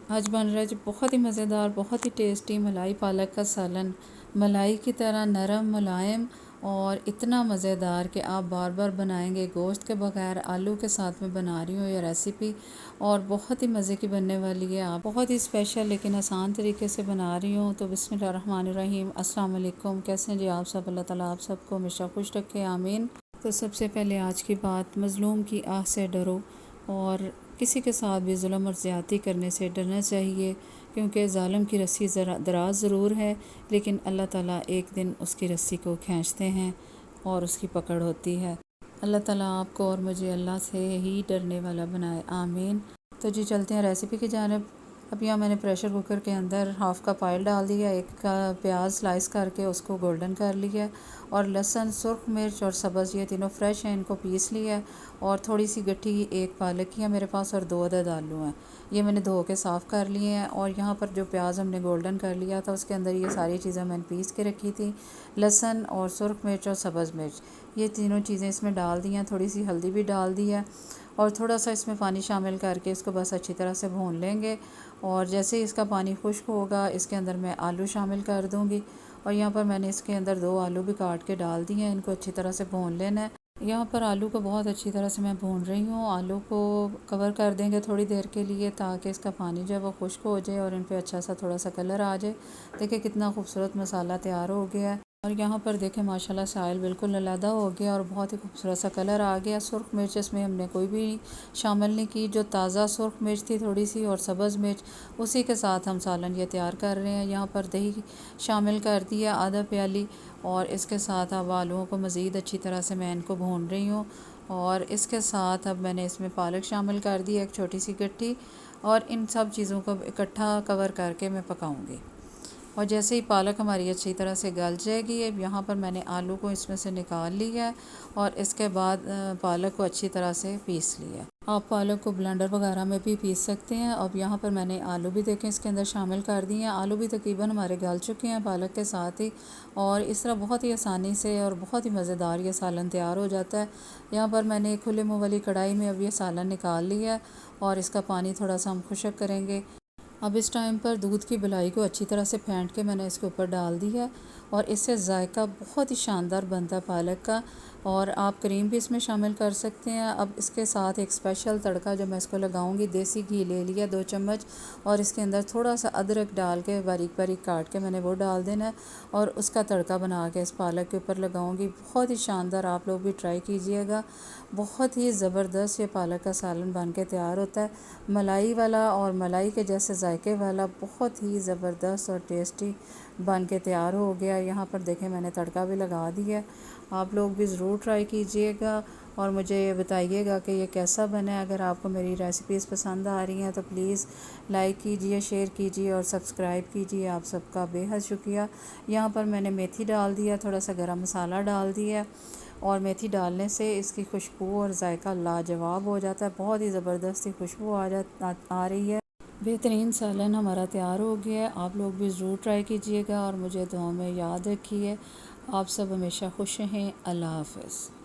आज बन रहा है जी बहुत ही मज़ेदार, बहुत ही टेस्टी मलाई पालक का सालन। मलाई की तरह नरम, मुलायम और इतना मज़ेदार कि आप बार बार बनाएंगे। गोश्त के बगैर आलू के साथ में बना रही हूँ ये रेसिपी, और बहुत ही मज़े की बनने वाली है। आप बहुत ही स्पेशल लेकिन आसान तरीके से बना रही हूँ। तो बिस्मिल्लाहिर्रहमानिर्रहीम, अस्सलाम वालेकुम। कैसे हैं जी आप सब? अल्लाह ताला आप सबको हमेशा खुश रखे, आमीन। तो सबसे पहले आज की बात, मज़लूम की आह से डरो, और किसी के साथ भी जुल्म और ज़्यादती करने से डरना चाहिए, क्योंकि ज़ालिम की रस्सी ज़रा दराज ज़रूर है, लेकिन अल्लाह ताला एक दिन उसकी रस्सी को खींचते हैं और उसकी पकड़ होती है। अल्लाह ताला आपको और मुझे अल्लाह से ही डरने वाला बनाए, आमीन। तो जी चलते हैं रेसिपी की जानिब। अब यहाँ मैंने प्रेशर कुकर के अंदर हाफ़ कप ऑयल डाल दिया, एक का प्याज स्लाइस करके उसको गोल्डन कर लिया, और लहसुन, सुरख मिर्च और सब्ज़, ये तीनों फ्रेश हैं, इनको पीस लिया। और थोड़ी सी गट्ठी एक पालक की है मेरे पास, और 2 अदद आलू हैं, ये मैंने धो के साफ़ कर लिए हैं। और यहाँ पर जो प्याज हमने गोल्डन कर लिया था उसके अंदर ये सारी चीज़ें मैंने पीस के रखी थी, लहसुन और सुरख मिर्च और सब्ज़ मिर्च, ये तीनों चीज़ें इसमें डाल दी हैं। थोड़ी सी हल्दी भी डाल दी है, और थोड़ा सा इसमें पानी शामिल करके इसको बस अच्छी तरह से भून लेंगे। और जैसे ही इसका पानी खुश्क होगा, इसके अंदर मैं आलू शामिल कर दूँगी। और यहाँ पर मैंने इसके अंदर 2 आलू भी काट के डाल दिए हैं, इनको अच्छी तरह से भून लेना है। यहाँ पर आलू को बहुत अच्छी तरह से मैं भून रही हूँ। आलू को कवर कर देंगे थोड़ी देर के लिए, ताकि इसका पानी जो है वो खुश्क हो जाए और इन पे अच्छा सा थोड़ा सा कलर आ जाए। देखिए कितना खूबसूरत मसाला तैयार हो गया है। और यहाँ पर देखें माशाल्लाह से ऑयल बिल्कुल अलहदा हो गया और बहुत ही खूबसूरत सा कलर आ गया। सुरख मिर्च इसमें हमने कोई भी शामिल नहीं की, जो ताज़ा सुरख मिर्च थी थोड़ी सी और सब्ज़ मिर्च, उसी के साथ हम सालन ये तैयार कर रहे हैं। यहाँ पर दही शामिल कर दिया आधा प्याली, और इसके साथ अब आलूओं को मज़ीद अच्छी तरह से मैं इनको भून रही हूँ। और इसके साथ अब मैंने इसमें पालक शामिल कर दी, एक छोटी सी गट्ठी, और इन सब चीज़ों को इकट्ठा कवर करके मैं पकाऊंगी। और जैसे ही पालक हमारी अच्छी तरह से गल जाएगी, अब यहाँ पर मैंने आलू को इसमें से निकाल लिया है, और इसके बाद पालक को अच्छी तरह से पीस लिया है। आप पालक को ब्लेंडर वगैरह में भी पीस सकते हैं। अब यहाँ पर मैंने आलू भी देखें इसके अंदर शामिल कर दिए हैं। आलू भी तकरीबन हमारे गल चुके हैं पालक के साथ ही, और इस तरह बहुत ही आसानी से और बहुत ही मज़ेदार ये सालन तैयार हो जाता है। यहाँ पर मैंने एक खुले मुँह वाली कढ़ाई में अब ये सालन निकाल लिया है, और इसका पानी थोड़ा सा हम खुश्क करेंगे। अब इस टाइम पर दूध की मलाई को अच्छी तरह से फेंट के मैंने इसके ऊपर डाल दी है, और इससे जायका बहुत ही शानदार बनता है पालक का। और आप क्रीम भी इसमें शामिल कर सकते हैं। अब इसके साथ एक स्पेशल तड़का जो मैं इसको लगाऊंगी, देसी घी ले लिया 2 चम्मच, और इसके अंदर थोड़ा सा अदरक डाल के बारीक बारीक काट के मैंने वो डाल देना है, और उसका तड़का बना के इस पालक के ऊपर लगाऊंगी। बहुत ही शानदार, आप लोग भी ट्राई कीजिएगा। बहुत ही ज़बरदस्त ये पालक का सालन बन के तैयार होता है, मलाई वाला और मलाई के जैसे जायके वाला, बहुत ही ज़बरदस्त और टेस्टी बन के तैयार हो गया। यहाँ पर देखें मैंने तड़का भी लगा दिया। आप लोग भी ज़रूर ट्राई कीजिएगा और मुझे ये बताइएगा कि ये कैसा बना है। अगर आपको मेरी रेसिपीज़ पसंद आ रही हैं तो प्लीज़ लाइक कीजिए, शेयर कीजिए और सब्सक्राइब कीजिए। आप सबका बेहद शुक्रिया। यहाँ पर मैंने मेथी डाल दिया, थोड़ा सा गरम मसाला डाल दिया, और मेथी डालने से इसकी खुशबू और जायका लाजवाब हो जाता है। बहुत ही ज़बरदस्ती खुशबू आ रही है। बेहतरीन सालन हमारा तैयार हो गया है। आप लोग भी ज़रूर ट्राई कीजिएगा और मुझे दुआ में याद रखिए। आप सब हमेशा खुश रहें। अल्लाह हाफ़िज़।